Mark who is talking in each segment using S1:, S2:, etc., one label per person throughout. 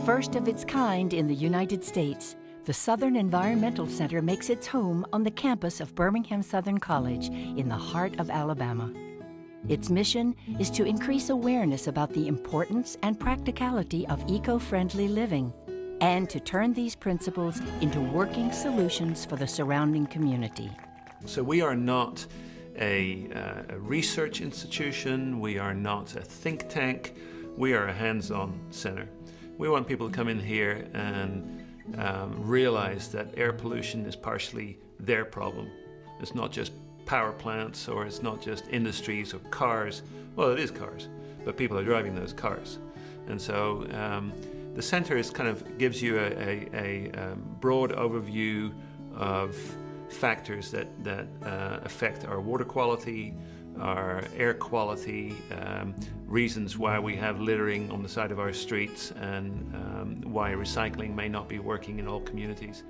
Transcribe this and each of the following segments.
S1: first of its kind in the United States, the Southern Environmental Center makes its home on the campus of Birmingham-Southern College in the heart of Alabama. Its mission is to increase awareness about the importance and practicality of eco-friendly living and to turn these principles into working solutions for the surrounding community.
S2: So we are not a research institution, we are not a think tank, we are a hands-on center. We want people to come in here and realize that air pollution is partially their problem. It's not just power plants, or it's not just industries or cars. Well, it is cars, but people are driving those cars. And so the center gives you a broad overview of factors that affect our water quality, our air quality, reasons why we have littering on the side of our streets, and why recycling may not be working in all communities.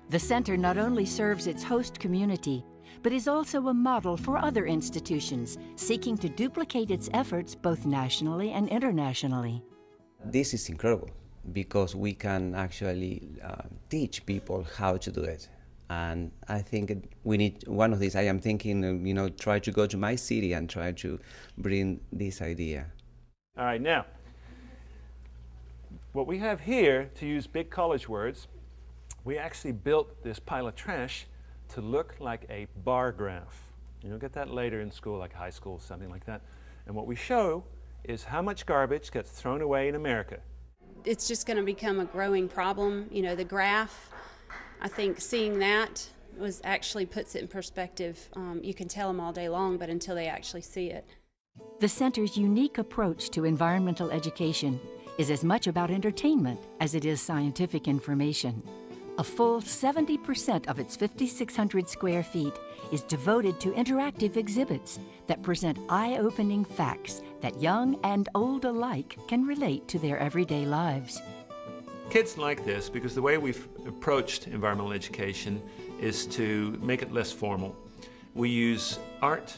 S1: The center not only serves its host community, but is also a model for other institutions seeking to duplicate its efforts both nationally and internationally.
S3: This is incredible because we can actually teach people how to do it. And I think we need one of these. I am thinking, try to go to my city and try to bring this idea.
S2: All right, now, what we have here, to use big college words, we actually built this pile of trash to look like a bar graph. You'll get that later in school, like high school, something like that. And what we show is how much garbage gets thrown away in America.
S4: It's just going to become a growing problem. The graph, I think seeing that actually puts it in perspective. You can tell them all day long, but until they actually see it.
S1: The center's unique approach to environmental education is as much about entertainment as it is scientific information. A full 70% of its 5,600 square feet is devoted to interactive exhibits that present eye-opening facts that young and old alike can relate to their everyday lives.
S2: Kids like this because the way we've approached environmental education is to make it less formal. We use art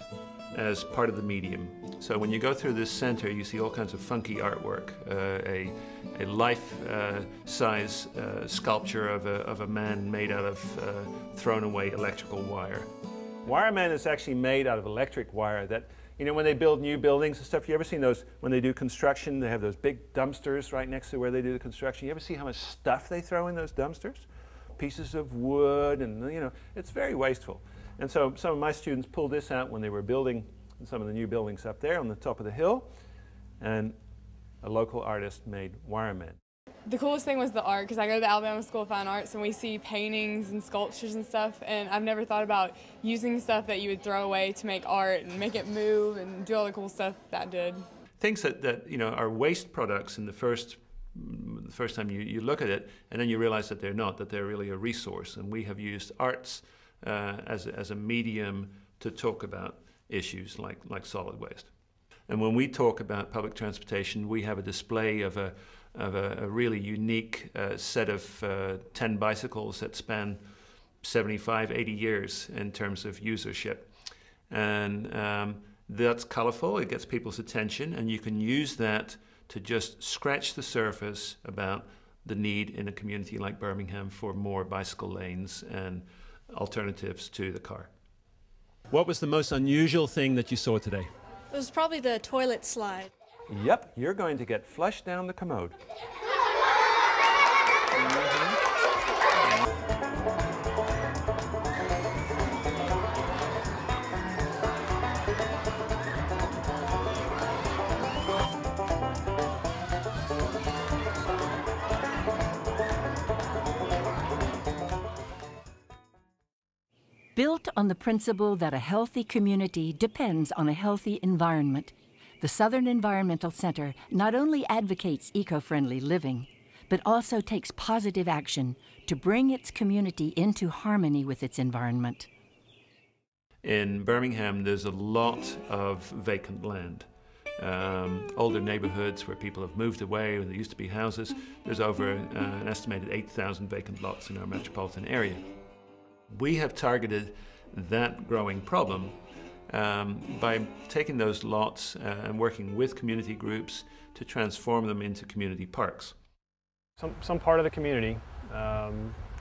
S2: as part of the medium. So when you go through this center, you see all kinds of funky artwork, a life-size sculpture of a man made out of thrown away electrical wire. Wireman is actually made out of electric wire that, when they build new buildings and stuff, you ever seen those, when they do construction, they have those big dumpsters right next to where they do the construction. You ever see how much stuff they throw in those dumpsters? Pieces of wood, and it's very wasteful. And so some of my students pulled this out when they were building some of the new buildings up there on the top of the hill, and a local artist made wiremen.
S5: The coolest thing was the art, because I go to the Alabama School of Fine Arts and we see paintings and sculptures and stuff, and I've never thought about using stuff that you would throw away to make art and make it move and do all the cool stuff that did.
S2: Things that are waste products in the first time you look at it, and then you realize that they're not, that they're really a resource. And we have used arts as a medium to talk about issues like solid waste. And when we talk about public transportation, we have a display of a really unique set of 10 bicycles that span 75, 80 years in terms of usership. And that's colorful, it gets people's attention, and you can use that to just scratch the surface about the need in a community like Birmingham for more bicycle lanes and alternatives to the car. What was the most unusual thing that you saw today?
S6: It was probably the toilet slide.
S2: Yep, you're going to get flushed down the commode.
S1: Built on the principle that a healthy community depends on a healthy environment, the Southern Environmental Center not only advocates eco-friendly living, but also takes positive action to bring its community into harmony with its environment.
S2: In Birmingham, there's a lot of vacant land. Older neighborhoods where people have moved away, where there used to be houses. There's over an estimated 8,000 vacant lots in our metropolitan area. We have targeted that growing problem by taking those lots and working with community groups to transform them into community parks.
S7: Some part of the community,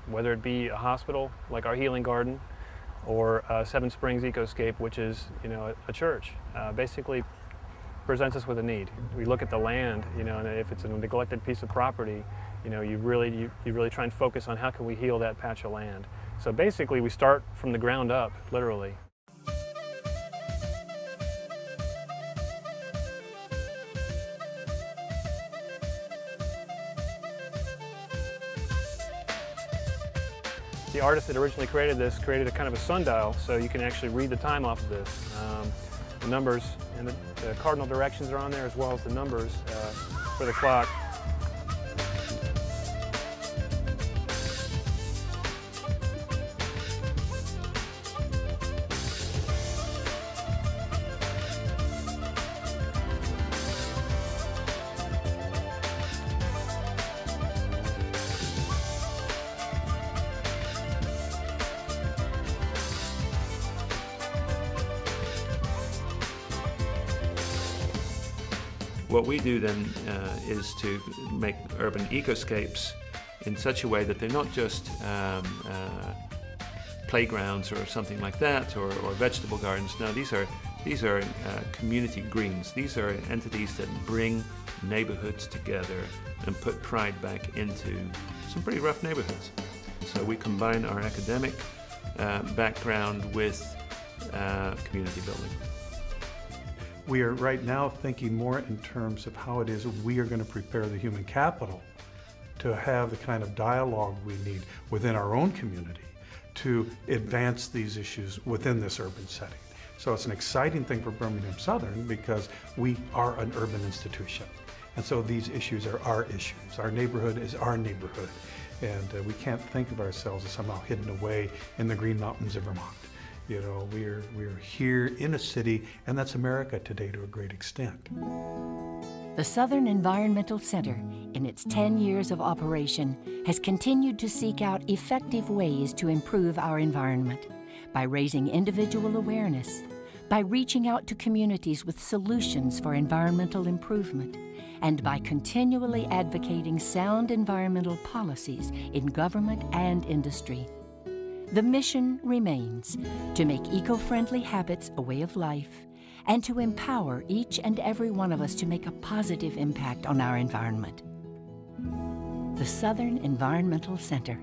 S7: whether it be a hospital like our Healing Garden, or Seven Springs EcoScape, which is, a church, basically presents us with a need. We look at the land, and if it's a neglected piece of property, you really try and focus on how can we heal that patch of land. So basically, we start from the ground up, literally. The artist that originally created this created a kind of a sundial, so you can actually read the time off of this. The numbers and the cardinal directions are on there, as well as the numbers for the clock.
S2: What we do then is to make urban ecoscapes in such a way that they're not just playgrounds or something like that, or vegetable gardens. No, these are community greens. These are entities that bring neighborhoods together and put pride back into some pretty rough neighborhoods. So we combine our academic background with community building.
S8: We are right now thinking more in terms of how it is we are going to prepare the human capital to have the kind of dialogue we need within our own community to advance these issues within this urban setting. So it's an exciting thing for Birmingham-Southern because we are an urban institution. And so these issues are our issues. Our neighborhood is our neighborhood. And we can't think of ourselves as somehow hidden away in the Green Mountains of Vermont. We're here in a city, and that's America today to a great extent.
S1: The Southern Environmental Center, in its 10 years of operation, has continued to seek out effective ways to improve our environment by raising individual awareness, by reaching out to communities with solutions for environmental improvement, and by continually advocating sound environmental policies in government and industry. The mission remains to make eco-friendly habits a way of life and to empower each and every one of us to make a positive impact on our environment. The Southern Environmental Center.